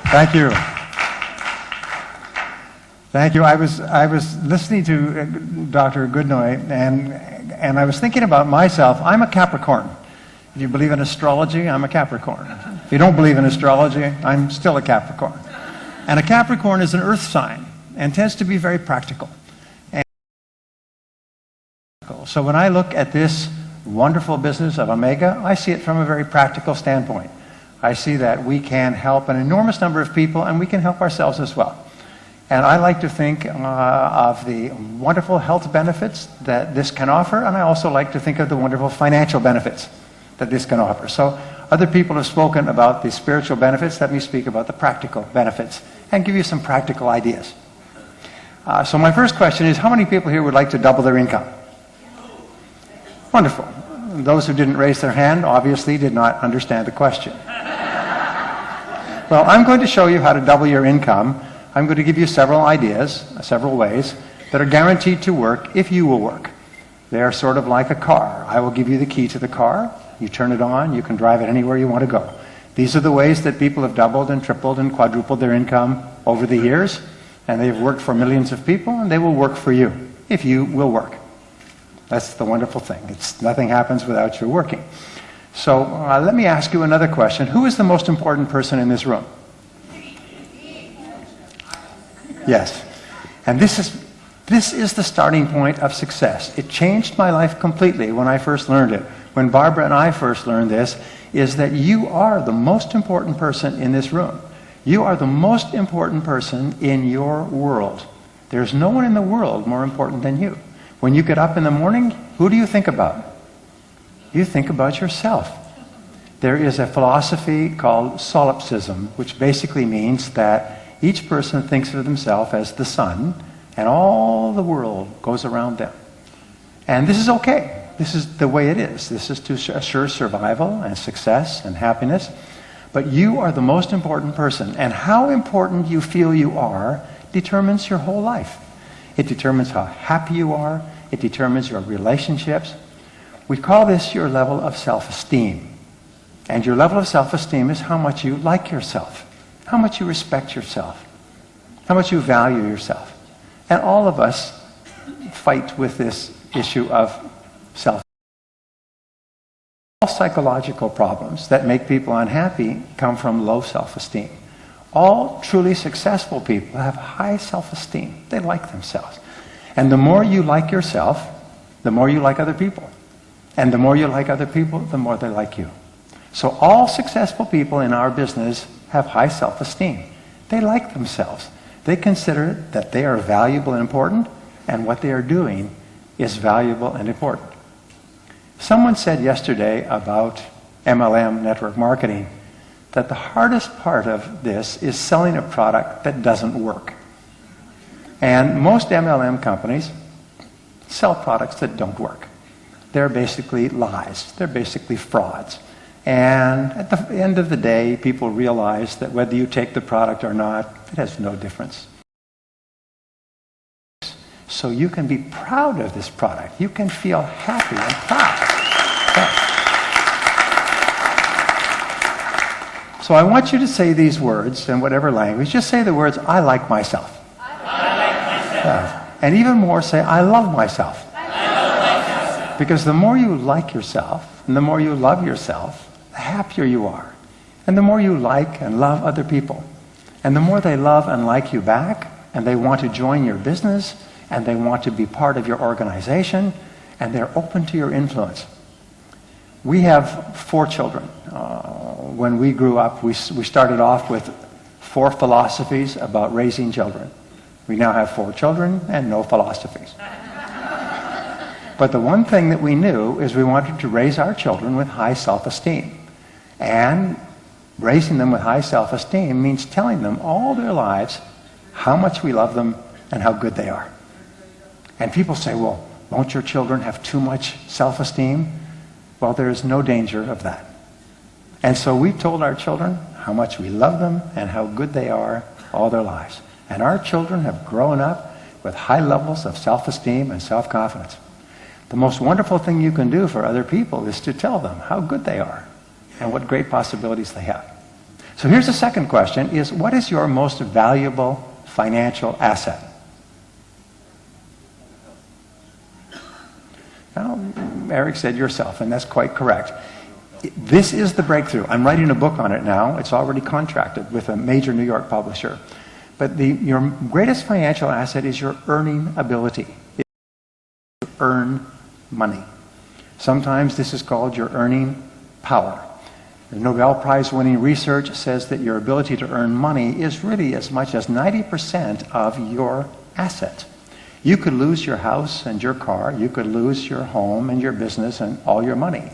Thank you. Thank you. I was listening to Dr. Goodnoy, and I was thinking about myself. I'm a Capricorn. If you believe in astrology, I'm a Capricorn. If you don't believe in astrology, I'm still a Capricorn. And a Capricorn is an earth sign and tends to be very practical. So when I look at this wonderful business of Omega, I see it from a very practical standpoint. I see that we can help an enormous number of people, and we can help ourselves as well. And I like to think of the wonderful health benefits that this can offer, and I also like to think of the wonderful financial benefits that this can offer. So other people have spoken about the spiritual benefits. Let me speak about the practical benefits and give you some practical ideas. So my first question is, how many people here would like to double their income? Wonderful. Those who didn't raise their hand obviously did not understand the question. Well, I'm going to show you how to double your income. I'm going to give you several ideas, several ways that are guaranteed to work if you will work. They are sort of like a car. I will give you the key to the car. You turn it on, you can drive it anywhere you want to go. These are the ways that people have doubled and tripled and quadrupled their income over the years, and they've worked for millions of people, and they will work for you if you will work. That's the wonderful thing. Nothing happens without your working. So let me ask you another question. Who is the most important person in this room? Yes. And this is the starting point of success. It changed my life completely when I first learned it. When Barbara and I first learned this, is that you are the most important person in this room. You are the most important person in your world. There's no one in the world more important than you. When you get up in the morning, who do you think about? You think about yourself. There is a philosophy called solipsism, which basically means that each person thinks of themselves as the sun, and all the world goes around them. And this is okay. This is the way it is. This is to assure survival and success and happiness. But you are the most important person, and how important you feel you are determines your whole life. It determines how happy you are. It determines your relationships. We call this your level of self-esteem. And your level of self-esteem is how much you like yourself, how much you respect yourself, how much you value yourself. And all of us fight with this issue of self. All psychological problems that make people unhappy come from low self-esteem. All truly successful people have high self-esteem. They like themselves. And the more you like yourself, the more you like other people. And the more you like other people, the more they like you. So all successful people in our business have high self-esteem. They like themselves. They consider that they are valuable and important, and what they are doing is valuable and important. Someone said yesterday about MLM, network marketing, that the hardest part of this is selling a product that doesn't work. And most MLM companies sell products that don't work. They're basically lies. They're basically frauds. And at the end of the day, people realize that whether you take the product or not, it has no difference. So you can be proud of this product. You can feel happy and proud. So I want you to say these words in whatever language. Just say the words, I like myself. And even more, say, I love myself. Because the more you like yourself, and the more you love yourself, the happier you are. And the more you like and love other people. And the more they love and like you back, and they want to join your business, and they want to be part of your organization, and they're open to your influence. We have 4 children. When we grew up, we started off with 4 philosophies about raising children. We now have 4 children and no philosophies. But the one thing that we knew is we wanted to raise our children with high self-esteem. And raising them with high self-esteem means telling them all their lives how much we love them and how good they are. And people say, well, won't your children have too much self-esteem? Well, there is no danger of that. And so we told our children how much we love them and how good they are all their lives. And our children have grown up with high levels of self-esteem and self-confidence. The most wonderful thing you can do for other people is to tell them how good they are and what great possibilities they have. So here's the second question, is what is your most valuable financial asset? Well, Eric said yourself, and that's quite correct. This is the breakthrough. I'm writing a book on it now. It's already contracted with a major New York publisher. But your greatest financial asset is your earning ability. To earn money. Sometimes this is called your earning power. The Nobel Prize winning research says that your ability to earn money is really as much as 90% of your asset. You could lose your house and your car, you could lose your home and your business and all your money.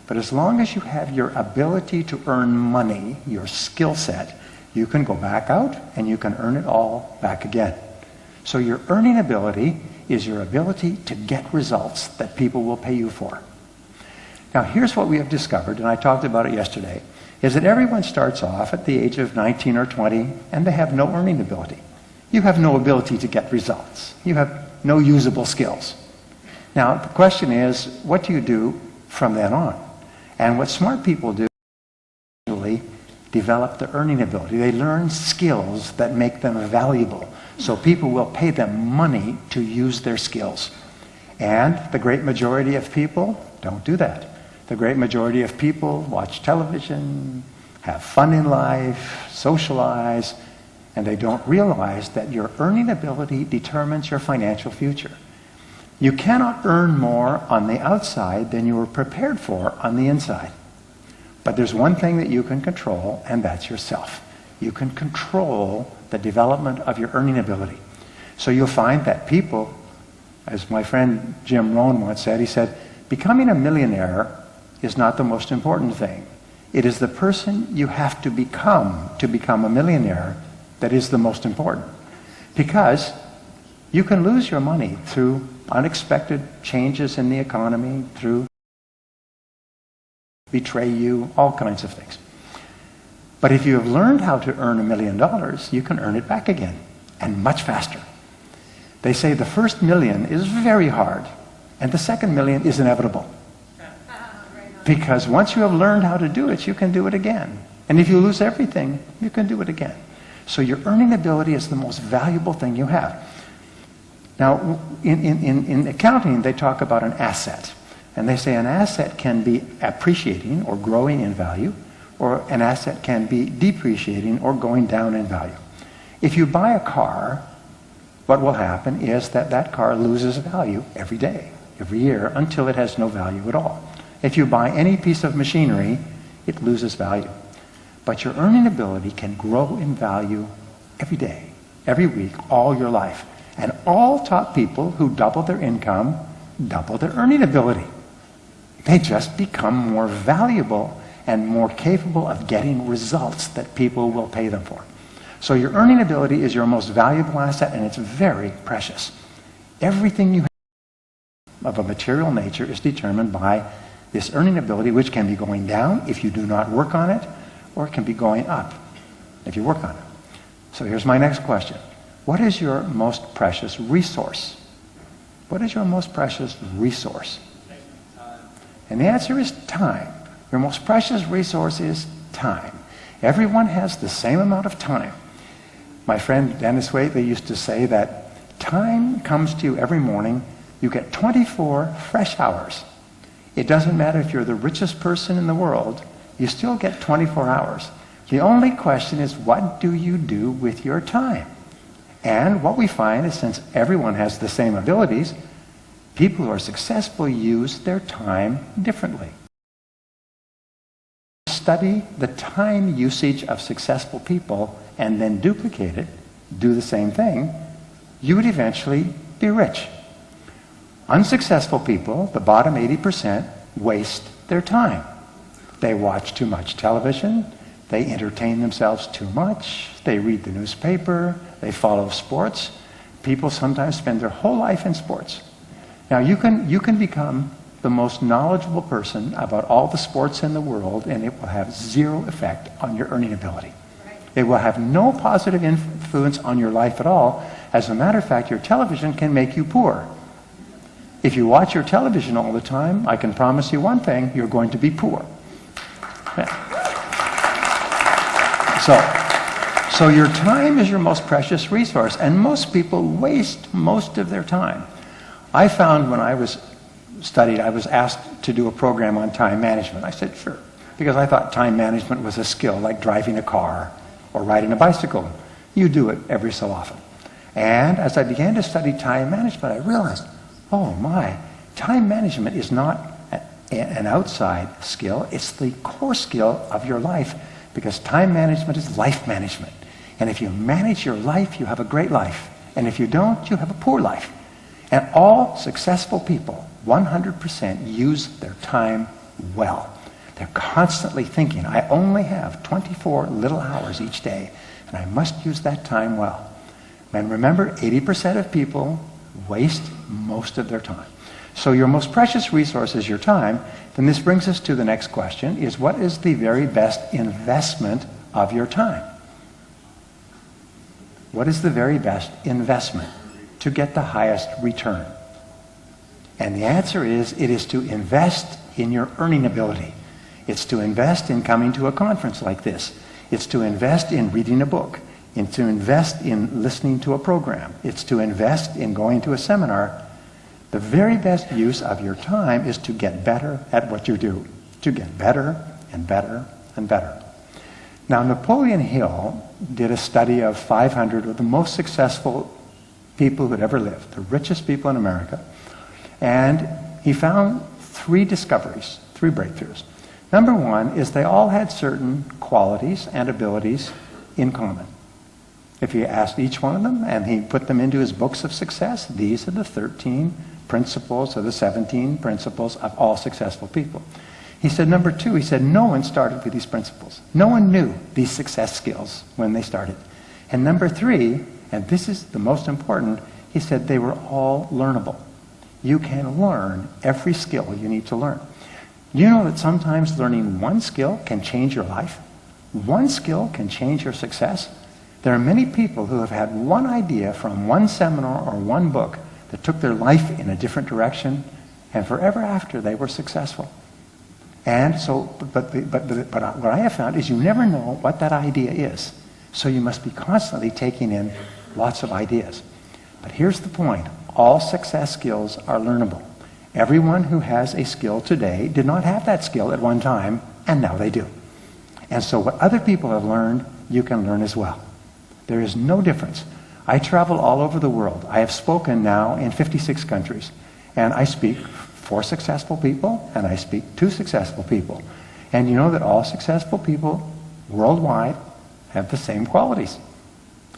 But as long as you have your ability to earn money, your skill set, you can go back out and you can earn it all back again. So your earning ability is your ability to get results that people will pay you for. Now here's what we have discovered, and I talked about it yesterday, is that everyone starts off at the age of 19 or 20 and they have no earning ability. You have no ability to get results. You have no usable skills. Now the question is, what do you do from then on? And what smart people do is usually develop the earning ability. They learn skills that make them valuable. So people will pay them money to use their skills. And the great majority of people don't do that. The great majority of people watch television, have fun in life, socialize, and they don't realize that your earning ability determines your financial future. You cannot earn more on the outside than you were prepared for on the inside. But there's one thing that you can control, and that's yourself. You can control the development of your earning ability. So you'll find that people, as my friend Jim Rohn once said, he said, becoming a millionaire is not the most important thing. It is the person you have to become a millionaire that is the most important. Because you can lose your money through unexpected changes in the economy, through betray you, all kinds of things. But if you have learned how to earn $1 million, you can earn it back again, and much faster. They say the first million is very hard, and the second million is inevitable. Because once you have learned how to do it, you can do it again. And if you lose everything, you can do it again. So your earning ability is the most valuable thing you have. Now, in accounting, they talk about an asset. And they say an asset can be appreciating or growing in value, or an asset can be depreciating or going down in value. If you buy a car, what will happen is that that car loses value every day, every year, until it has no value at all. If you buy any piece of machinery, it loses value. But your earning ability can grow in value every day, every week, all your life. And all top people who double their income double their earning ability. They just become more valuable and more capable of getting results that people will pay them for. So your earning ability is your most valuable asset, and it's very precious. Everything you have of a material nature is determined by this earning ability, which can be going down if you do not work on it, or it can be going up if you work on it. So here's my next question. What is your most precious resource? What is your most precious resource? And the answer is time. Your most precious resource is time. Everyone has the same amount of time. My friend Dennis Waitley used to say that time comes to you every morning. You get 24 fresh hours. It doesn't matter if you're the richest person in the world, you still get 24 hours. The only question is, what do you do with your time? And what we find is, since everyone has the same abilities, people who are successful use their time differently. Study the time usage of successful people and then duplicate it, do the same thing, you would eventually be rich. Unsuccessful people, the bottom 80%, waste their time. They watch too much television, they entertain themselves too much, they read the newspaper, they follow sports. People sometimes spend their whole life in sports. Now you can become the most knowledgeable person about all the sports in the world, and it will have zero effect on your earning ability. It will have no positive influence on your life at all. As a matter of fact, your television can make you poor. If you watch your television all the time, I can promise you one thing, you're going to be poor. So your time is your most precious resource, and most people waste most of their time. I found when I was studied, I was asked to do a program on time management. I said, sure, because I thought time management was a skill like driving a car or riding a bicycle. You do it every so often. And as I began to study time management, I realized, oh my, time management is not an outside skill, it's the core skill of your life, because time management is life management. And if you manage your life, you have a great life. And if you don't, you have a poor life. And all successful people, 100%, use their time well. They're constantly thinking, I only have 24 little hours each day, and I must use that time well. And remember, 80% of people waste most of their time. So your most precious resource is your time. Then this brings us to the next question, is what is the very best investment of your time? What is the very best investment to get the highest return? And the answer is, it is to invest in your earning ability. It's to invest in coming to a conference like this. It's to invest in reading a book. It's to invest in listening to a program. It's to invest in going to a seminar. The very best use of your time is to get better at what you do. To get better and better and better. Now, Napoleon Hill did a study of 500 of the most successful people who had ever lived, the richest people in America. And he found 3 discoveries, 3 breakthroughs. Number 1 is they all had certain qualities and abilities in common. If you asked each one of them and he put them into his books of success, these are the 13 principles or the 17 principles of all successful people. He said, number 2, he said, no one started with these principles. No one knew these success skills when they started. And number 3, and this is the most important, he said they were all learnable. You can learn every skill you need to learn. You know that sometimes learning one skill can change your life? One skill can change your success? There are many people who have had one idea from one seminar or one book that took their life in a different direction, and forever after they were successful. And so, but what I have found is you never know what that idea is. So you must be constantly taking in lots of ideas. But here's the point. All success skills are learnable. Everyone who has a skill today did not have that skill at one time, and now they do. And so what other people have learned, you can learn as well. There is no difference. I travel all over the world. I have spoken now in 56 countries, and I speak for successful people, and I speak to successful people. And you know that all successful people worldwide have the same qualities.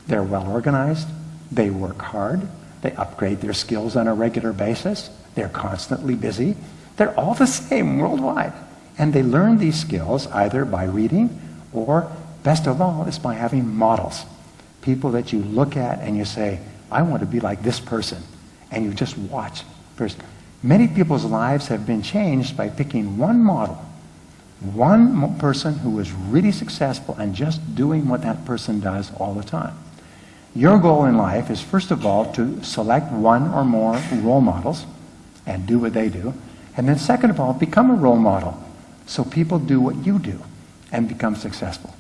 They're well organized, they work hard, they upgrade their skills on a regular basis, they're constantly busy. They're all the same worldwide. And they learn these skills either by reading or, best of all, is by having models. People that you look at and you say, I want to be like this person. And you just watch. Many people's lives have been changed by picking one model. One person who is really successful and just doing what that person does all the time. Your goal in life is, first of all, to select one or more role models and do what they do. And then second of all, become a role model so people do what you do and become successful.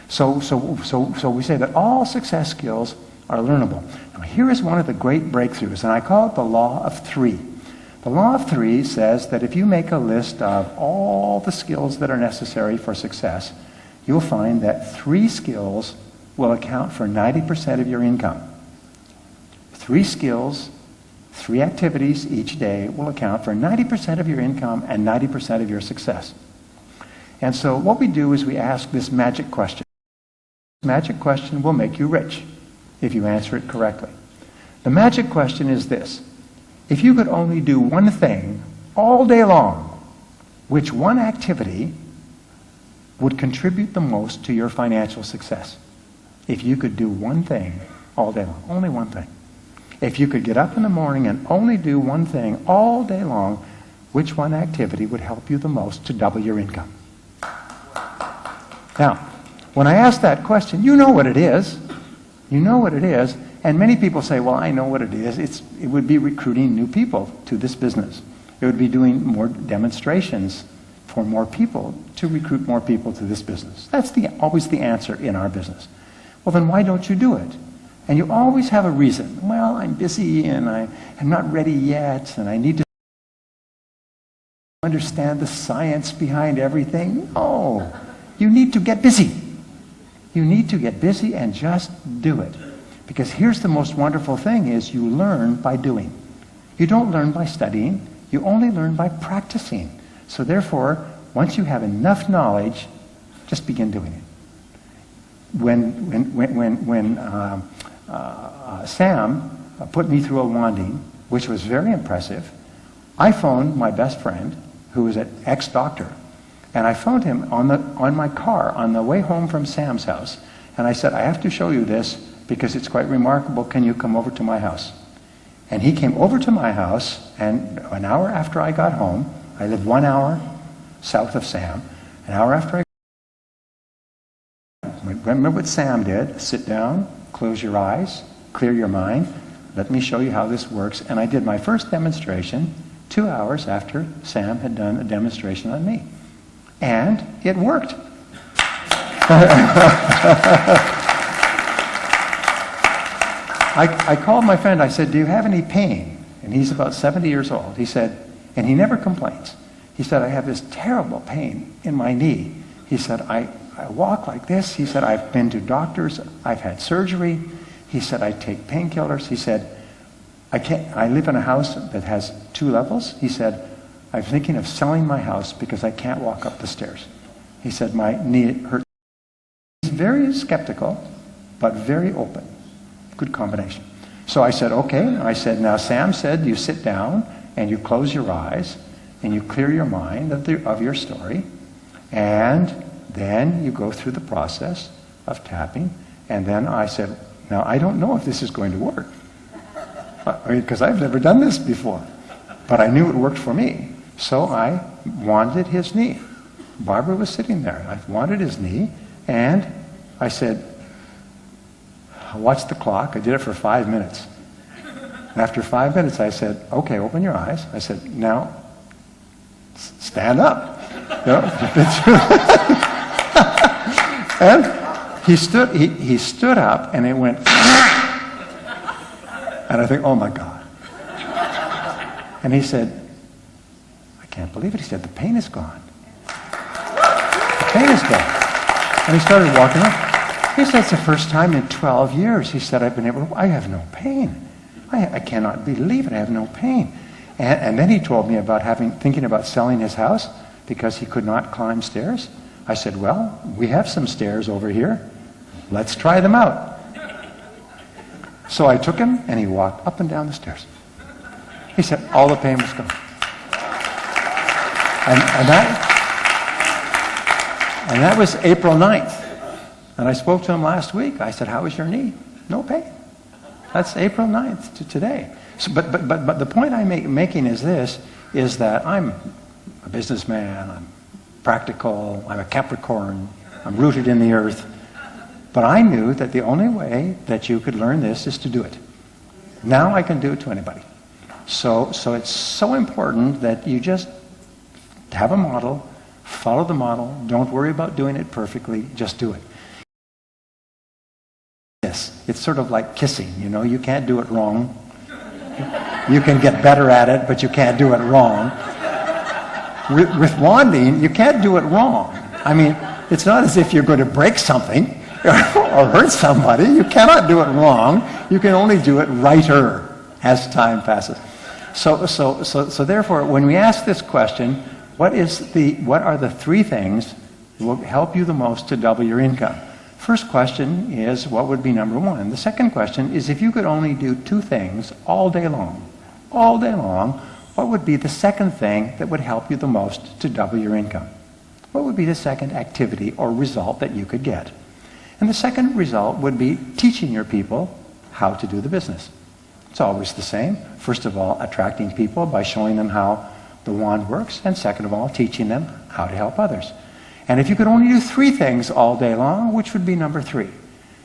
So we say that all success skills are learnable. Now here is one of the great breakthroughs, and I call it the law of 3. The law of 3 says that if you make a list of all the skills that are necessary for success, you'll find that 3 skills will account for 90% of your income. 3 skills, 3 activities each day will account for 90% of your income and 90% of your success. And so what we do is we ask this magic question. This magic question will make you rich if you answer it correctly. The magic question is this. If you could only do one thing all day long, which one activity would contribute the most to your financial success? If you could do one thing all day long, only one thing. If you could get up in the morning and only do one thing all day long, which one activity would help you the most to double your income? Now, when I ask that question, you know what it is. You know what it is. And many people say, well, I know what it is. It would be recruiting new people to this business. It would be doing more demonstrations for more people, to recruit more people to this business. That's always the answer in our business. Well, then why don't you do it? And you always have a reason. Well, I'm busy and I'm not ready yet and I need to understand the science behind everything. No, you need to get busy. You need to get busy and just do it. Because here's the most wonderful thing is you learn by doing. You don't learn by studying. You only learn by practicing. So therefore, once you have enough knowledge, just begin doing it. When Sam put me through a wanding, which was very impressive, I phoned my best friend, who was an ex-doctor, and I phoned him on my car on the way home from Sam's house, and I said, I have to show you this because it's quite remarkable. Can you come over to my house? And he came over to my house, and an hour after I got home, I lived 1 hour south of Sam, an hour after remember what Sam did, sit down, close your eyes, clear your mind, let me show you how this works. And I did my first demonstration 2 hours after Sam had done a demonstration on me. And it worked. I called my friend, I said, do you have any pain? And he's about 70 years old. He said, and he never complains. He said, I have this terrible pain in my knee. He said, I walk like this. He said, I've been to doctors. I've had surgery. He said, I take painkillers. He said, I live in a house that has 2 levels. He said, I'm thinking of selling my house because I can't walk up the stairs. He said, my knee hurts. He's very skeptical, but very open. Good combination. So I said, okay. I said, now Sam said you sit down and you close your eyes and you clear your mind of your story, and then you go through the process of tapping. And then I said, now I don't know if this is going to work, because I've never done this before, but I knew it worked for me. So I wanded his knee. Barbara was sitting there. I wanded his knee, and I said, I watched the clock. I did it for 5 minutes. And after 5 minutes, I said, okay, open your eyes. I said, now, stand up. And he stood up, and it went, and I think, oh my God. And he said, I can't believe it. He said, the pain is gone. The pain is gone. And he started walking up. He said, it's the first time in 12 years. He said, I have no pain. I cannot believe it. I have no pain. And then he told me about thinking about selling his house because he could not climb stairs. I said, well, we have some stairs over here. Let's try them out. So I took him, and he walked up and down the stairs. He said, all the pain was gone. And that was April 9th. And I spoke to him last week. I said, how is your knee? No pain. That's April 9th to today. So, but the point I'm making is this, is that I'm a businessman, I'm practical, I'm a Capricorn, I'm rooted in the earth. But I knew that the only way that you could learn this is to do it. Now I can do it to anybody. So it's so important that you just have a model, follow the model, don't worry about doing it perfectly, just do it. It's sort of like kissing, you can't do it wrong. You can get better at it, but you can't do it wrong. With wanding, you can't do it wrong. I mean, it's not as if you're going to break something or hurt somebody. You cannot do it wrong. You can only do it righter as time passes. So therefore, when we ask this question, what are the 3 things that will help you the most to double your income? First question is, what would be number 1? The second question is, if you could only do 2 things all day long, what would be the second thing that would help you the most to double your income? What would be the second activity or result that you could get? And the second result would be teaching your people how to do the business. It's always the same. First of all, attracting people by showing them how the wand works, and second of all, teaching them how to help others. And if you could only do 3 things all day long, which would be number 3?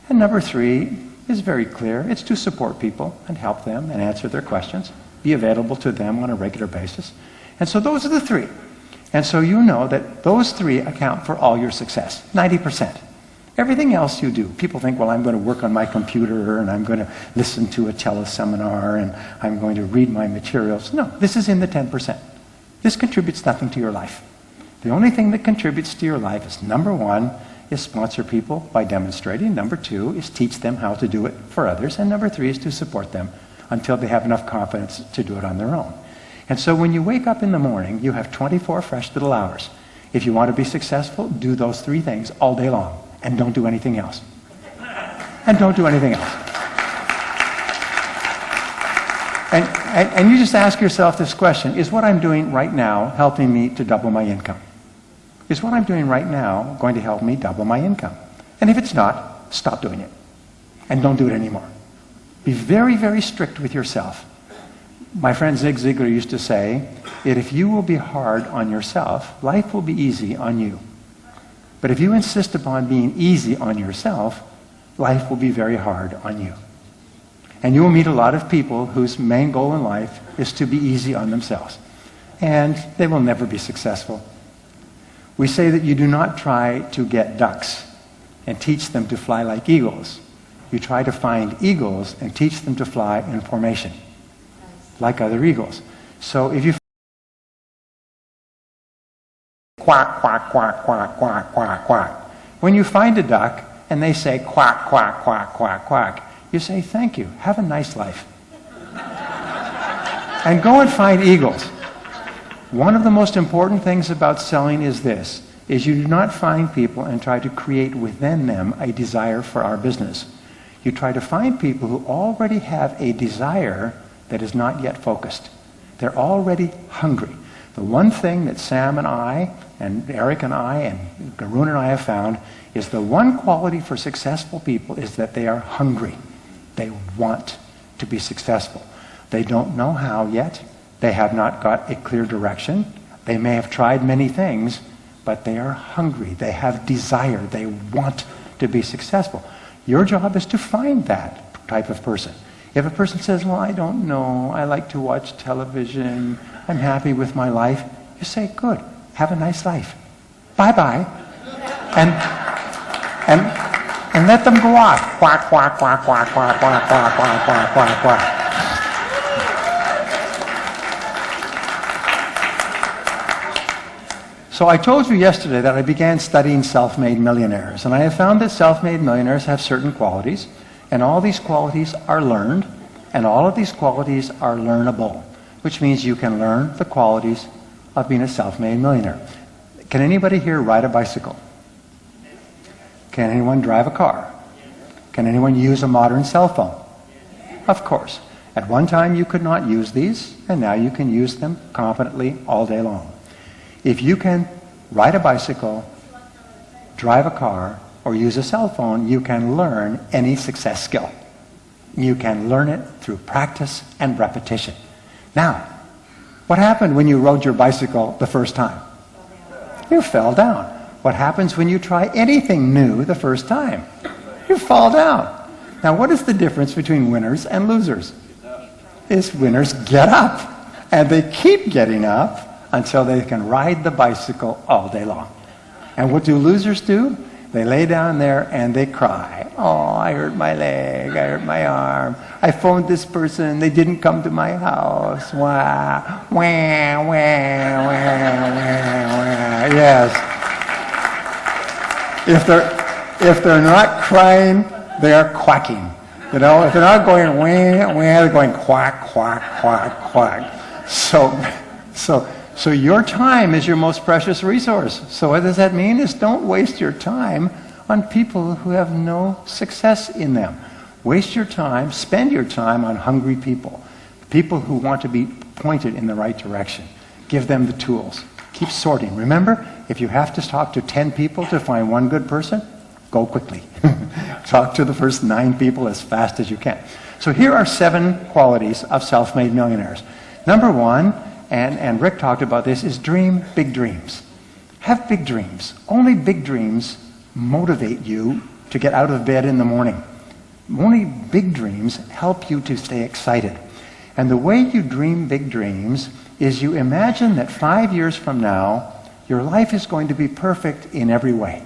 And number 3 is very clear. It's to support people and help them and answer their questions, be available to them on a regular basis. And so those are the 3. And so you know that those three account for all your success, 90%. Everything else you do, people think, well, I'm going to work on my computer, and I'm going to listen to a teleseminar, and I'm going to read my materials. No, this is in the 10%. This contributes nothing to your life. The only thing that contributes to your life is, number one, is sponsor people by demonstrating. Number two is teach them how to do it for others. And number three is to support them until they have enough confidence to do it on their own. And so when you wake up in the morning, you have 24 fresh little hours. If you want to be successful, do those three things all day long. And don't do anything else. And don't do anything else. And you just ask yourself this question, is what I'm doing right now helping me to double my income? Is what I'm doing right now going to help me double my income? And if it's not, stop doing it. And don't do it anymore. Be very, very strict with yourself. My friend Zig Ziglar used to say that if you will be hard on yourself, life will be easy on you. But if you insist upon being easy on yourself, life will be very hard on you. And you will meet a lot of people whose main goal in life is to be easy on themselves. And they will never be successful. We say that you do not try to get ducks and teach them to fly like eagles. You try to find eagles and teach them to fly in formation, like other eagles. So if you quack, quack, quack, quack, quack, quack, quack. When you find a duck and they say quack, quack, quack, quack, quack, you say, thank you, have a nice life. And go and find eagles. One of the most important things about selling is this, is you do not find people and try to create within them a desire for our business. You try to find people who already have a desire that is not yet focused. They're already hungry. The one thing that Sam and I, and Eric and I, and Garun and I have found is the one quality for successful people is that they are hungry. They want to be successful. They don't know how yet. They have not got a clear direction. They may have tried many things, but they are hungry. They have desire. They want to be successful. Your job is to find that type of person. If a person says, well, I don't know, I like to watch television, I'm happy with my life, you say, good, have a nice life. Bye-bye. And let them go off. Quack, quack, quack, quack, quack, quack, quack, quack, quack, quack, quack. So I told you yesterday that I began studying self-made millionaires, and I have found that self-made millionaires have certain qualities, and all these qualities are learned, and all of these qualities are learnable, which means you can learn the qualities of being a self-made millionaire. Can anybody here ride a bicycle? Can anyone drive a car? Can anyone use a modern cell phone? Of course. At one time you could not use these, and now you can use them competently all day long. If you can ride a bicycle, drive a car, or use a cell phone, you can learn any success skill. You can learn it through practice and repetition. Now, what happened when you rode your bicycle the first time? You fell down. What happens when you try anything new the first time? You fall down. Now, what is the difference between winners and losers? Is winners get up, and they keep getting up until they can ride the bicycle all day long. And what do losers do? They lay down there and they cry. Oh, I hurt my leg, I hurt my arm. I phoned this person, they didn't come to my house. Wah, wah, wah, wah, wah, wah. Yes. If they're not crying, they are quacking. You know, if they're not going wah, wah, they're going quack, quack, quack, quack. So your time is your most precious resource. So what does that mean? Is don't waste your time on people who have no success in them. Waste your time, spend your time on hungry people. People who want to be pointed in the right direction. Give them the tools. Keep sorting. Remember, if you have to talk to 10 people to find one good person, go quickly. Talk to the first 9 people as fast as you can. So here are 7 qualities of self-made millionaires. Number 1, and Rick talked about this, is dream big dreams. Have big dreams. Only big dreams motivate you to get out of bed in the morning. Only big dreams help you to stay excited. And the way you dream big dreams is you imagine that 5 years from now, Your life is going to be perfect in every way.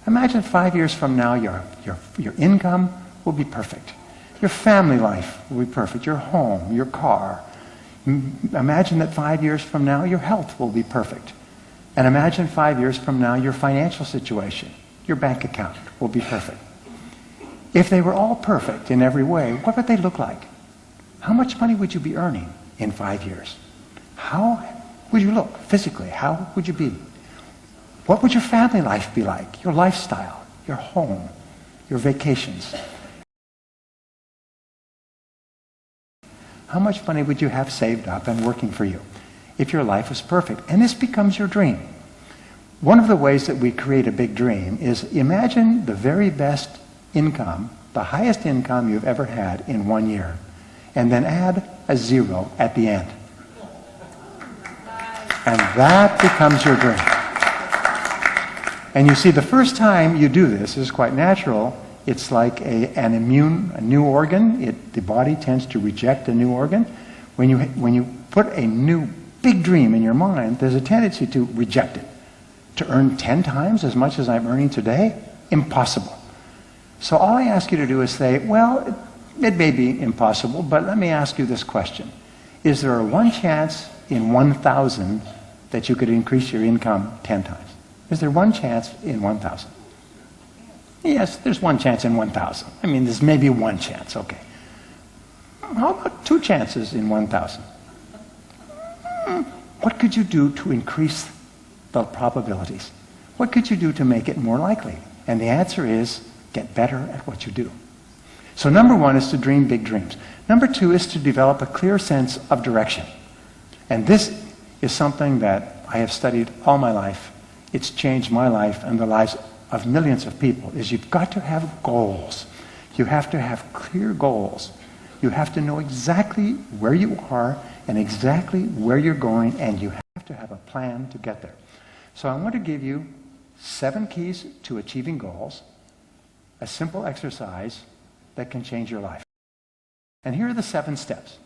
Imagine 5 years from now, your income will be perfect. Your family life will be perfect. Your home, your car. Imagine that 5 years from now, your health will be perfect. And imagine 5 years from now, your financial situation, your bank account will be perfect. If they were all perfect in every way, what would they look like? How much money would you be earning in 5 years? How would you look physically? How would you be? What would your family life be like? Your lifestyle, your home, your vacations. How much money would you have saved up and working for you if your life was perfect? And this becomes your dream. One of the ways that we create a big dream is imagine the very best income, the highest income you've ever had in 1 year, and then add a 0 at the end. And that becomes your dream. And you see, the first time you do this is quite natural. It's like a new organ. The body tends to reject a new organ. When you put a new big dream in your mind, there's a tendency to reject it. To earn 10 times as much as I'm earning today? Impossible. So all I ask you to do is say, well, it may be impossible, but let me ask you this question. Is there a 1 chance in 1,000 that you could increase your income 10 times? Is there 1 chance in 1,000? Yes, there's 1 chance in 1,000. I mean, there's maybe 1 chance, okay. How about 2 chances in 1,000? What could you do to increase the probabilities? What could you do to make it more likely? And the answer is, get better at what you do. So number 1 is to dream big dreams. Number 2 is to develop a clear sense of direction. And this is something that I have studied all my life. It's changed my life and the lives of millions of people, is you've got to have goals. You have to have clear goals. You have to know exactly where you are and exactly where you're going, and you have to have a plan to get there. So I want to give you 7 keys to achieving goals, a simple exercise that can change your life. And here are the 7 steps.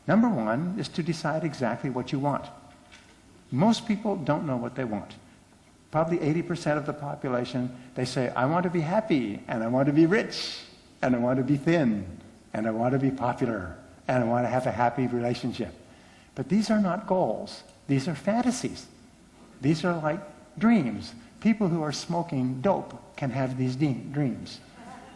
Number 1 is to decide exactly what you want. Most people don't know what they want. Probably 80% of the population, they say, I want to be happy, and I want to be rich, and I want to be thin, and I want to be popular, and I want to have a happy relationship. But these are not goals. These are fantasies. These are like dreams. People who are smoking dope can have these dreams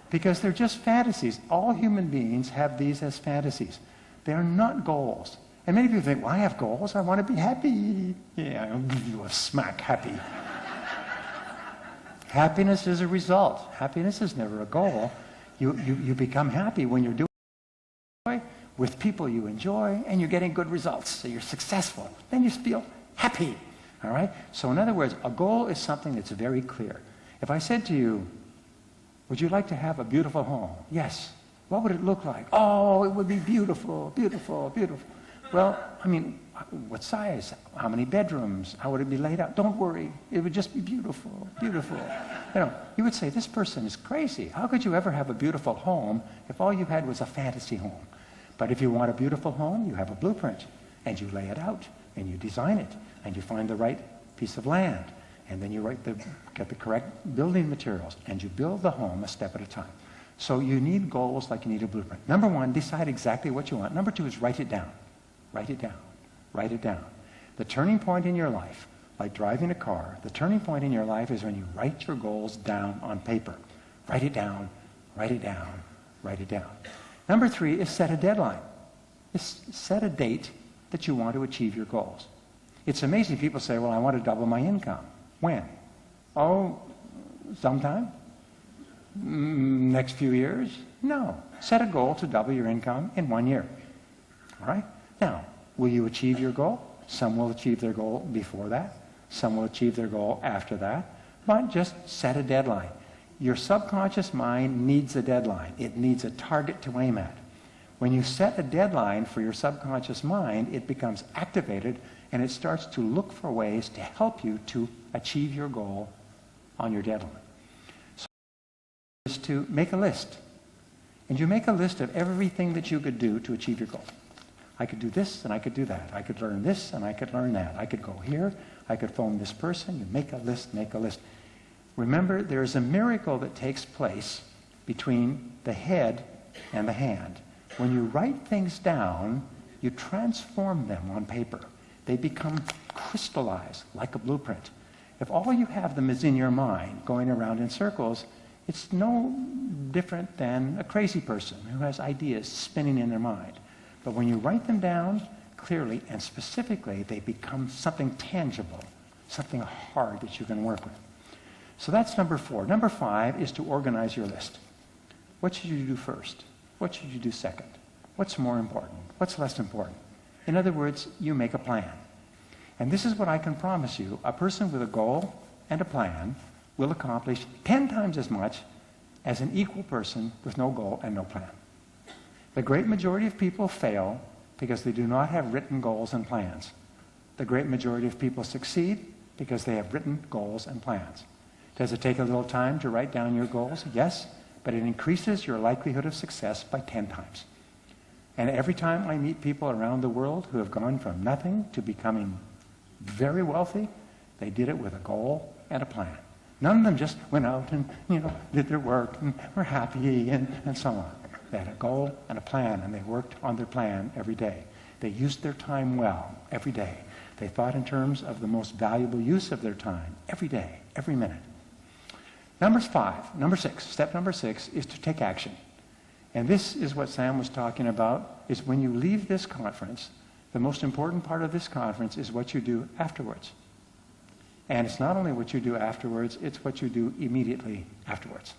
because they're just fantasies. All human beings have these as fantasies. They are not goals. And many people think, well, I have goals. I want to be happy. Yeah, I'll give you a smack, happy. Happiness is a result. Happiness is never a goal. You become happy when you're doing with people you enjoy and you're getting good results. So you're successful. Then you feel happy. All right? So in other words, a goal is something that's very clear. If I said to you, would you like to have a beautiful home? Yes. What would it look like? Oh, it would be beautiful, beautiful, beautiful. Well, I mean, what size? How many bedrooms? How would it be laid out? Don't worry. It would just be beautiful, beautiful. You would say, this person is crazy. How could you ever have a beautiful home if all you had was a fantasy home? But if you want a beautiful home, you have a blueprint, and you lay it out, and you design it, and you find the right piece of land, and then you get the correct building materials, and you build the home a step at a time. So you need goals like you need a blueprint. Number 1, decide exactly what you want. Number 2 is write it down. Write it down. Write it down. The turning point in your life, like driving a car, the turning point in your life is when you write your goals down on paper. Write it down, write it down, write it down. Number 3 is set a deadline. Set a date that you want to achieve your goals. It's amazing. People say, well, I want to double my income. When? Oh, sometime? Next few years? No. Set a goal to double your income in 1 year. All right? Now, will you achieve your goal? Some will achieve their goal before that. Some will achieve their goal after that. But just set a deadline. Your subconscious mind needs a deadline. It needs a target to aim at. When you set a deadline for your subconscious mind, it becomes activated and it starts to look for ways to help you to achieve your goal on your deadline. So is to make a list. And you make a list of everything that you could do to achieve your goal. I could do this and I could do that. I could learn this and I could learn that. I could go here. I could phone this person. You make a list, make a list. Remember, there is a miracle that takes place between the head and the hand. When you write things down, you transform them on paper. They become crystallized like a blueprint. If all you have them is in your mind, going around in circles, it's no different than a crazy person who has ideas spinning in their mind. But when you write them down clearly and specifically, they become something tangible, something hard that you can work with. So that's number 4. Number 5 is to organize your list. What should you do first? What should you do second? What's more important? What's less important? In other words, you make a plan. And this is what I can promise you. A person with a goal and a plan will accomplish 10 times as much as an equal person with no goal and no plan. The great majority of people fail because they do not have written goals and plans. The great majority of people succeed because they have written goals and plans. Does it take a little time to write down your goals? Yes, but it increases your likelihood of success by 10 times. And every time I meet people around the world who have gone from nothing to becoming very wealthy, they did it with a goal and a plan. None of them just went out and, did their work and were happy and so on. They had a goal and a plan, and they worked on their plan every day. They used their time well every day. They thought in terms of the most valuable use of their time every day, every minute. Number 6, step number 6 is to take action. And this is what Sam was talking about, is when you leave this conference, the most important part of this conference is what you do afterwards. And it's not only what you do afterwards, it's what you do immediately afterwards.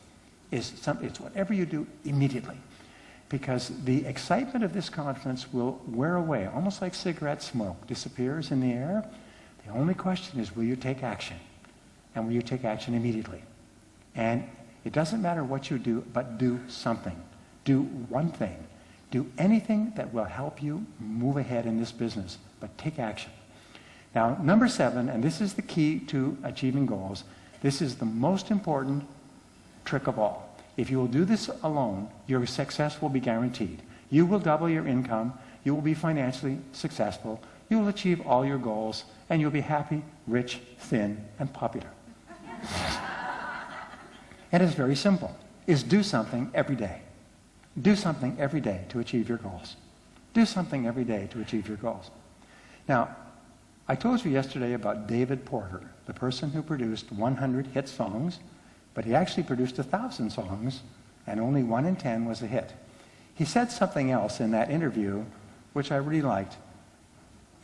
It's whatever you do immediately. Because the excitement of this conference will wear away, almost like cigarette smoke disappears in the air. The only question is, will you take action? And will you take action immediately? And it doesn't matter what you do, but do something. Do one thing. Do anything that will help you move ahead in this business, but take action. Now, number 7, and this is the key to achieving goals, this is the most important trick of all. If you will do this alone, your success will be guaranteed. You will double your income, you will be financially successful, you will achieve all your goals, and you'll be happy, rich, thin, and popular. And it's very simple. Is do something every day. Do something every day to achieve your goals. Do something every day to achieve your goals. Now, I told you yesterday about David Porter, the person who produced 100 hit songs, but he actually produced 1,000 songs, and only 1 in 10 was a hit. He said something else in that interview, which I really liked.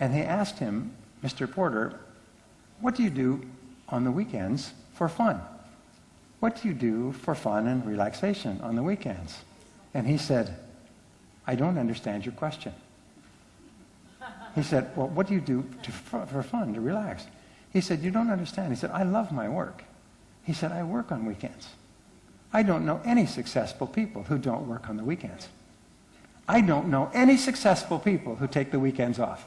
And they asked him, Mr. Porter, what do you do on the weekends for fun? What do you do for fun and relaxation on the weekends? And he said, I don't understand your question. He said, well, what do you do for fun, to relax? He said, you don't understand. He said, I love my work. He said, I work on weekends. I don't know any successful people who don't work on the weekends. I don't know any successful people who take the weekends off.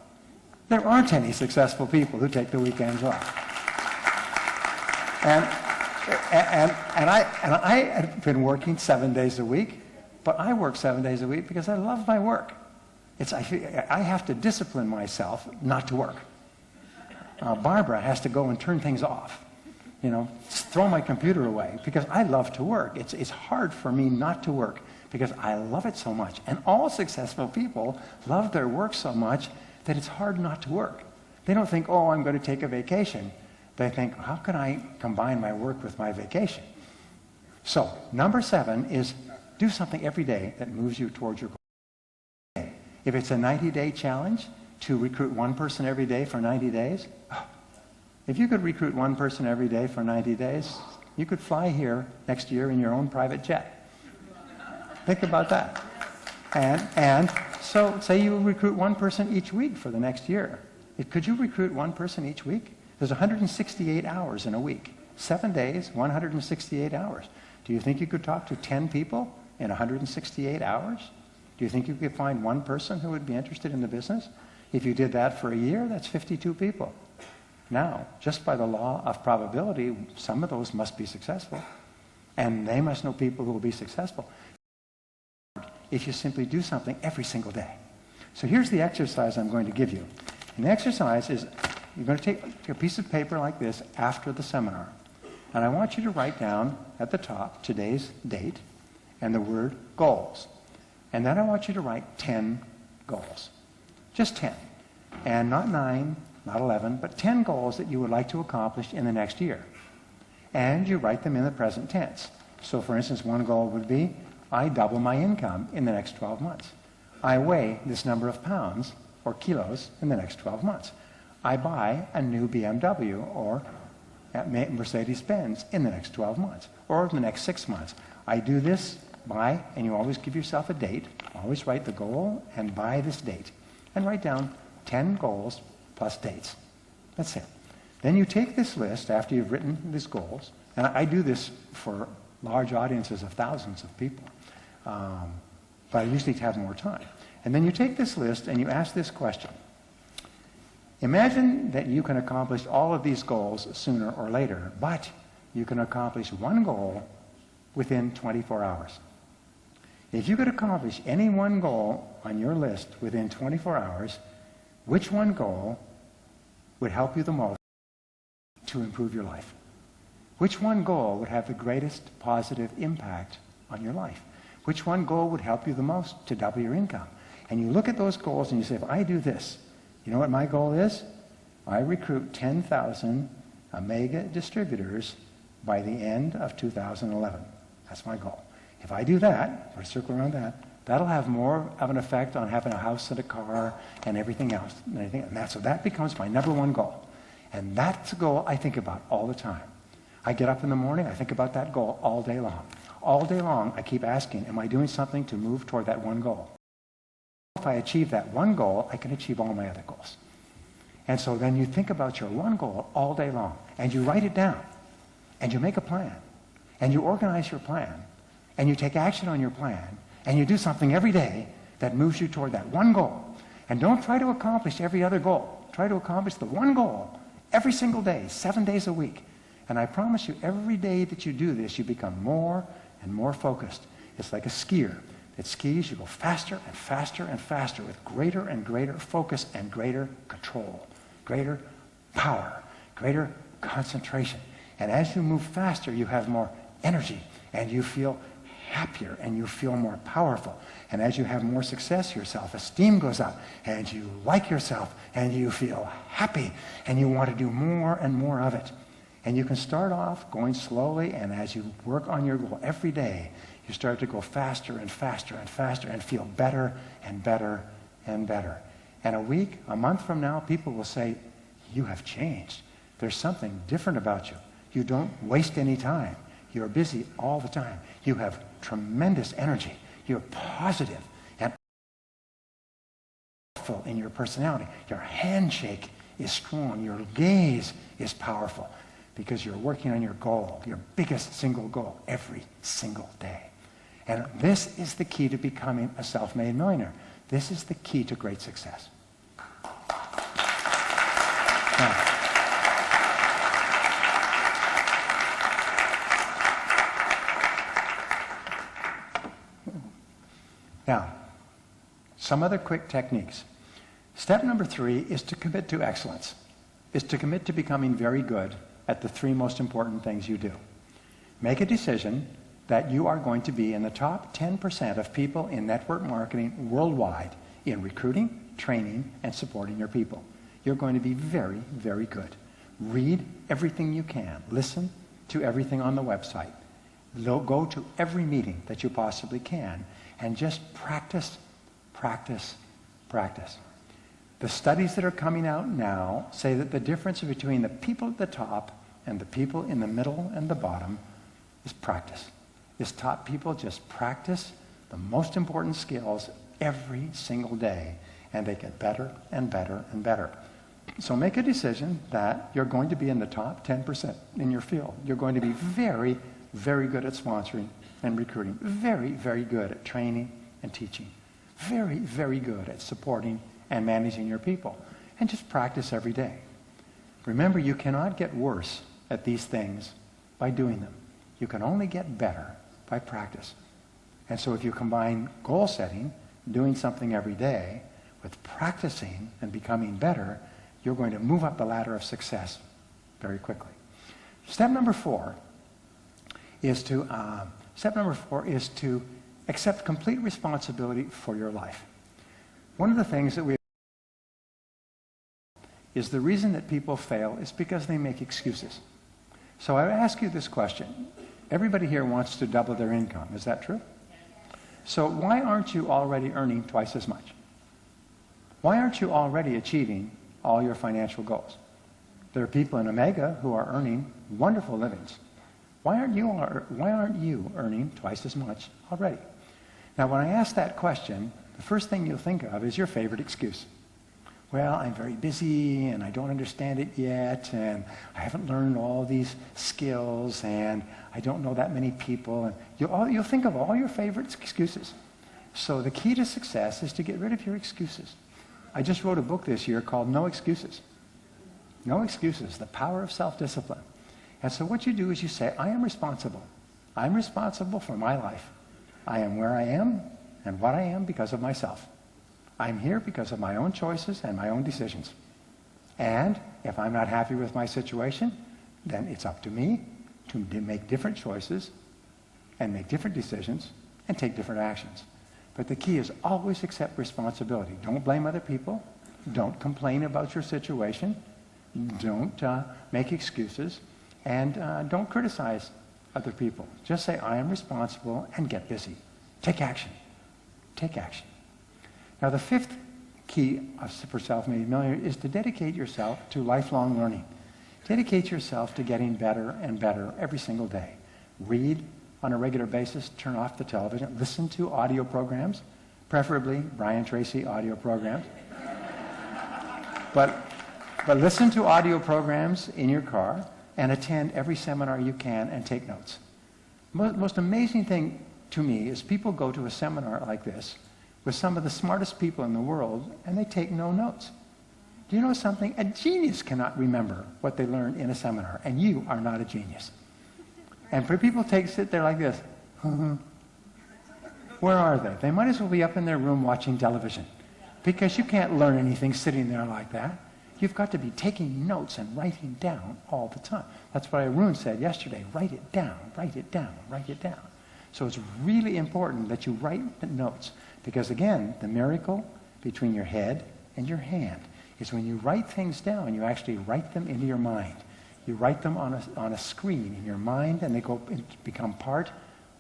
There aren't any successful people who take the weekends off. And I have been working 7 days a week, but I work 7 days a week because I love my work. I have to discipline myself not to work. Barbara has to go and turn things off, throw my computer away, because I love to work. It's hard for me not to work because I love it so much. And all successful people love their work so much that it's hard not to work. They don't think, oh, I'm going to take a vacation. They think, how can I combine my work with my vacation? So, number 7 is do something every day that moves you towards your goal. If it's a 90-day challenge to recruit one person every day for 90 days, if you could recruit one person every day for 90 days, you could fly here next year in your own private jet. Think about that. And so say you recruit one person each week for the next year. Could you recruit one person each week? There's 168 hours in a week. 7 days, 168 hours. Do you think you could talk to 10 people in 168 hours? Do you think you could find one person who would be interested in the business? If you did that for a year, that's 52 people. Now, just by the law of probability, some of those must be successful. And they must know people who will be successful if you simply do something every single day. So here's the exercise I'm going to give you. And the exercise is you're going to take a piece of paper like this after the seminar, and I want you to write down at the top today's date and the word goals. And then I want you to write 10 goals. Just 10. And not 9, not 11, but 10 goals that you would like to accomplish in the next year. And you write them in the present tense. So for instance, one goal would be, I double my income in the next 12 months. I weigh this number of pounds or kilos in the next 12 months. I buy a new BMW or Mercedes-Benz in the next 12 months or in the next 6 months. I do this by, and you always give yourself a date, always write the goal and by this date, and write down 10 goals plus dates. That's it. Then you take this list after you've written these goals, and I do this for large audiences of thousands of people, but I usually have more time. And then you take this list and you ask this question. Imagine that you can accomplish all of these goals sooner or later, but you can accomplish one goal within 24 hours. If you could accomplish any one goal on your list within 24 hours, which one goal would help you the most to improve your life? Which one goal would have the greatest positive impact on your life? Which one goal would help you the most to double your income? And you look at those goals and you say, if I do this, you know what my goal is? I recruit 10,000 Omega distributors by the end of 2011. That's my goal. If I do that, or circle around that, that'll have more of an effect on having a house and a car and everything else. So that becomes my number one goal. And that's a goal I think about all the time. I get up in the morning, I think about that goal all day long. All day long, I keep asking, am I doing something to move toward that one goal? If I achieve that one goal, I can achieve all my other goals. And so then you think about your one goal all day long, and you write it down, and you make a plan, and you organize your plan, and you take action on your plan, and you do something every day that moves you toward that one goal. And don't try to accomplish every other goal. Try to accomplish the one goal every single day, 7 days a week. And I promise you, every day that you do this, you become more and more focused. It's like a skier that skis. You go faster and faster and faster with greater and greater focus and greater control, greater power, greater concentration. And as you move faster, you have more energy, and you feel happier, and you feel more powerful. And as you have more success, your self-esteem goes up, and you like yourself, and you feel happy, and you want to do more and more of it. And you can start off going slowly, and as you work on your goal every day, you start to go faster and faster and faster and feel better and better and better. And a week, a month from now, people will say, you have changed. There's something different about you. You don't waste any time. You're busy all the time. You have tremendous energy. You're positive and powerful in your personality. Your handshake is strong. Your gaze is powerful because you're working on your goal, your biggest single goal, every single day. And this is the key to becoming a self-made millionaire. This is the key to great success. Now, some other quick techniques. Step number 3 is to commit to excellence, is to commit to becoming very good at the 3 most important things you do. Make a decision that you are going to be in the top 10% of people in network marketing worldwide in recruiting, training, and supporting your people. You're going to be very, very good. Read everything you can. Listen to everything on the website. Go to every meeting that you possibly can, and just practice, practice, practice. The studies that are coming out now say that the difference between the people at the top and the people in the middle and the bottom is practice. Is top people just practice the most important skills every single day, and they get better and better and better. So make a decision that you're going to be in the top 10% in your field. You're going to be very, very good at sponsoring and recruiting. Very, very good at training and teaching. Very, very good at supporting and managing your people. And just practice every day. Remember, you cannot get worse at these things by doing them. You can only get better by practice. And so if you combine goal setting, doing something every day, with practicing and becoming better, you're going to move up the ladder of success very quickly. Step number four is to accept complete responsibility for your life. One of the things that we is the reason that people fail is because they make excuses. So I ask you this question. Everybody here wants to double their income. Is that true? So why aren't you already earning twice as much? Why aren't you already achieving all your financial goals? There are people in Omega who are earning wonderful livings. Why aren't you earning twice as much already? Now, when I ask that question, the first thing you'll think of is your favorite excuse. Well, I'm very busy, and I don't understand it yet, and I haven't learned all these skills, and I don't know that many people. And you'll think of all your favorite excuses. So the key to success is to get rid of your excuses. I just wrote a book this year called No Excuses. No Excuses, the power of self-discipline. And so what you do is you say, I am responsible. I'm responsible for my life. I am where I am and what I am because of myself. I'm here because of my own choices and my own decisions. And if I'm not happy with my situation, then it's up to me to make different choices and make different decisions and take different actions. But the key is always accept responsibility. Don't blame other people. Don't complain about your situation. Don't make excuses. And don't criticize other people. Just say, I am responsible, and get busy. Take action. Take action. Now, the fifth key for self-made millionaire is to dedicate yourself to lifelong learning. Dedicate yourself to getting better and better every single day. Read on a regular basis. Turn off the television. Listen to audio programs, preferably Brian Tracy audio programs. But listen to audio programs in your car and attend every seminar you can and take notes. Most amazing thing to me is people go to a seminar like this with some of the smartest people in the world and they take no notes. Do you know something? A genius cannot remember what they learned in a seminar, and you are not a genius. And for people sit there like this, where are they? They might as well be up in their room watching television, because you can't learn anything sitting there like that. You've got to be taking notes and writing down all the time. That's what Arun said yesterday. Write it down, write it down, write it down. So it's really important that you write the notes, because again, the miracle between your head and your hand is when you write things down, you actually write them into your mind. You write them on a screen in your mind, and they become part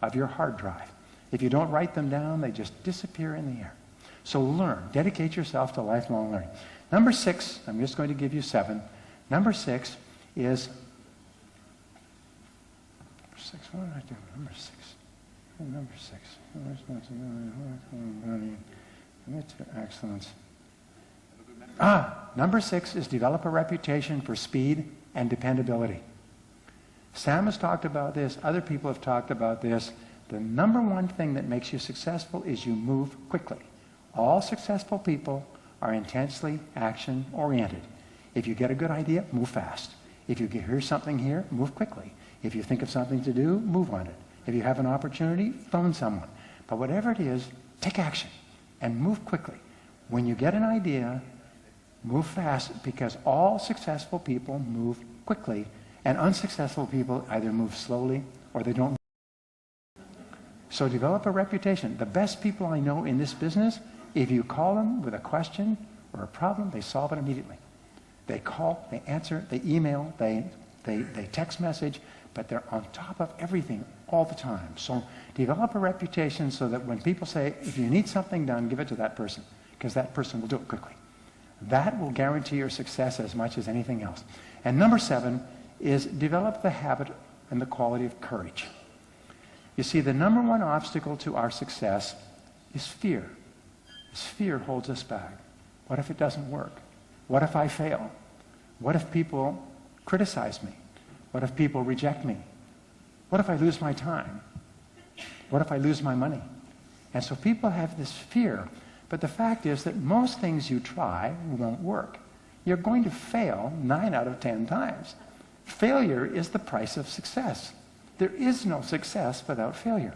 of your hard drive. If you don't write them down, they just disappear in the air. So learn. Dedicate yourself to lifelong learning. Number 6, I'm just going to give you 7. Number 6 is... what did I do? Number 6. Number 6. Commit to excellence. Number 6 is develop a reputation for speed and dependability. Sam has talked about this. Other people have talked about this. The number one thing that makes you successful is you move quickly. All successful people are intensely action-oriented. If you get a good idea, move fast. If you hear something here, move quickly. If you think of something to do, move on it. If you have an opportunity, phone someone. But whatever it is, take action and move quickly. When you get an idea, move fast, because all successful people move quickly, and unsuccessful people either move slowly or they don't. So develop a reputation. The best people I know in this business, if you call them with a question or a problem, they solve it immediately. They call, they answer, they email, they text message, but they're on top of everything all the time. So develop a reputation so that when people say, if you need something done, give it to that person, because that person will do it quickly. That will guarantee your success as much as anything else. And number 7 is develop the habit and the quality of courage. You see, the number one obstacle to our success is fear. This fear holds us back. What if it doesn't work? What if I fail? What if people criticize me? What if people reject me? What if I lose my time? What if I lose my money? And so people have this fear. But the fact is that most things you try won't work. You're going to fail 9 out of 10 times. Failure is the price of success. There is no success without failure.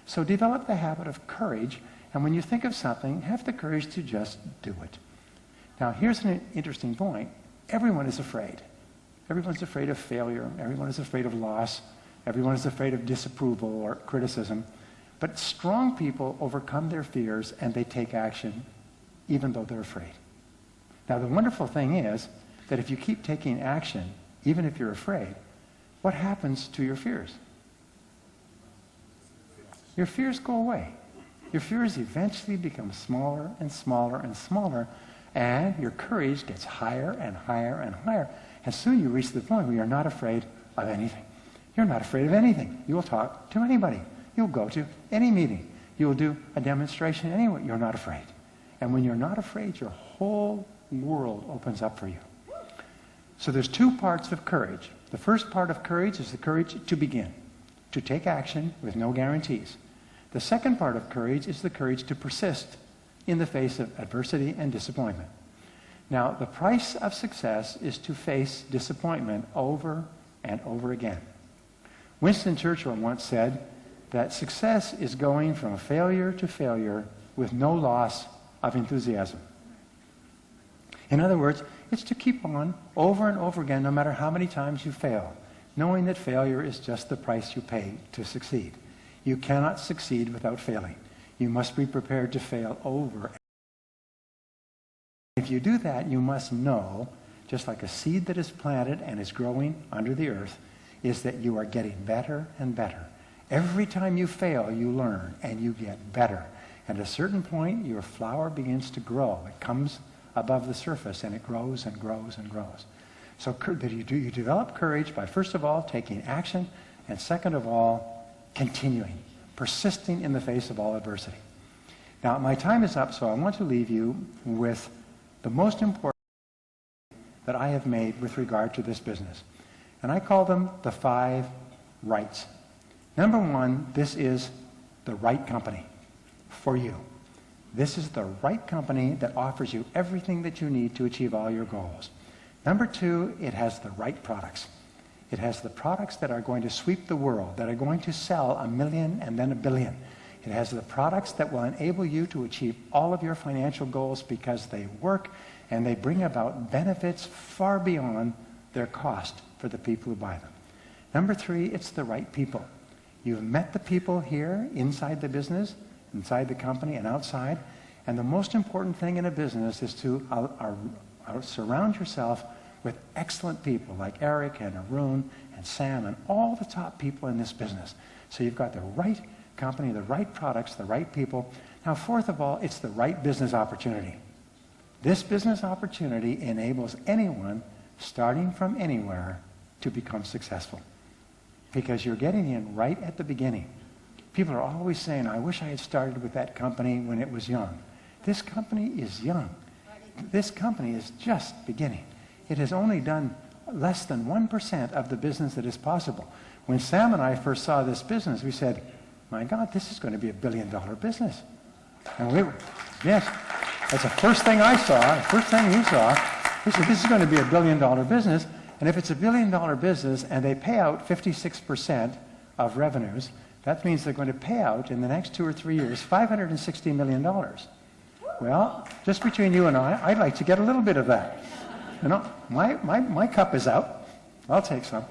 So develop the habit of courage, and when you think of something, have the courage to just do it. Now, here's an interesting point. everyone is afraid. Everyone's afraid of failure. Everyone is afraid of loss. Everyone is afraid of disapproval or criticism. But strong people overcome their fears and they take action even though they're afraid. Now, the wonderful thing is that if you keep taking action, even if you're afraid, what happens to your fears? Your fears go away. Your fears eventually become smaller and smaller and smaller, and your courage gets higher and higher and higher. And soon you reach the point where you're not afraid of anything. You're not afraid of anything. You will talk to anybody. You'll go to any meeting. You will do a demonstration anywhere. You're not afraid. And when you're not afraid, your whole world opens up for you. So there's two parts of courage. The first part of courage is the courage to begin, to take action with no guarantees. The second part of courage is the courage to persist in the face of adversity and disappointment. Now, the price of success is to face disappointment over and over again. Winston Churchill once said that success is going from failure to failure with no loss of enthusiasm. In other words, it's to keep on over and over again, no matter how many times you fail, knowing that failure is just the price you pay to succeed. You cannot succeed without failing. You must be prepared to fail over. If you do that, you must know, just like a seed that is planted and is growing under the earth, is that you are getting better and better. Every time you fail, you learn and you get better. And at a certain point, your flower begins to grow. It comes above the surface and it grows and grows and grows. So you develop courage by, first of all, taking action, and second of all, continuing, persisting in the face of all adversity. Now, my time is up, so I want to leave you with the most important that I have made with regard to this business. And I call them the 5 rights. Number 1, this is the right company for you. This is the right company that offers you everything that you need to achieve all your goals. Number 2, it has the right products. It has the products that are going to sweep the world, that are going to sell 1 million and then 1 billion. It has the products that will enable you to achieve all of your financial goals because they work and they bring about benefits far beyond their cost for the people who buy them. Number 3, it's the right people. You've met the people here inside the business, inside the company and outside, and the most important thing in a business is to surround yourself with excellent people like Eric and Arun and Sam and all the top people in this business. So you've got the right company, the right products, the right people. Now, fourth of all, it's the right business opportunity. This business opportunity enables anyone, starting from anywhere, to become successful. Because you're getting in right at the beginning. People are always saying, I wish I had started with that company when it was young. This company is young. This company is just beginning. It has only done less than 1% of the business that is possible. When Sam and I first saw this business, we said, my God, this is going to be $1 billion business. And we were, yes, that's the first thing I saw, the first thing you saw. We said, this is going to be $1 billion business. And if it's $1 billion business and they pay out 56% of revenues, that means they're going to pay out in the next 2 or 3 years $560 million. Well, just between you and I'd like to get a little bit of that. You know, my cup is out. I'll take some.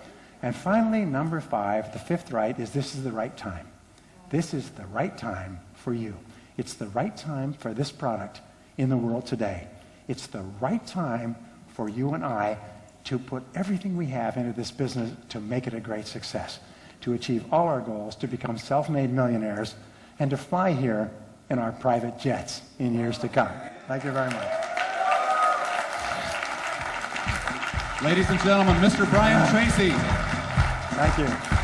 And finally, number 5, the 5th right, is this is the right time. This is the right time for you. It's the right time for this product in the world today. It's the right time for you and I to put everything we have into this business to make it a great success, to achieve all our goals, to become self-made millionaires, and to fly here in our private jets in years to come. Thank you very much. Ladies and gentlemen, Mr. Brian Tracy. Thank you.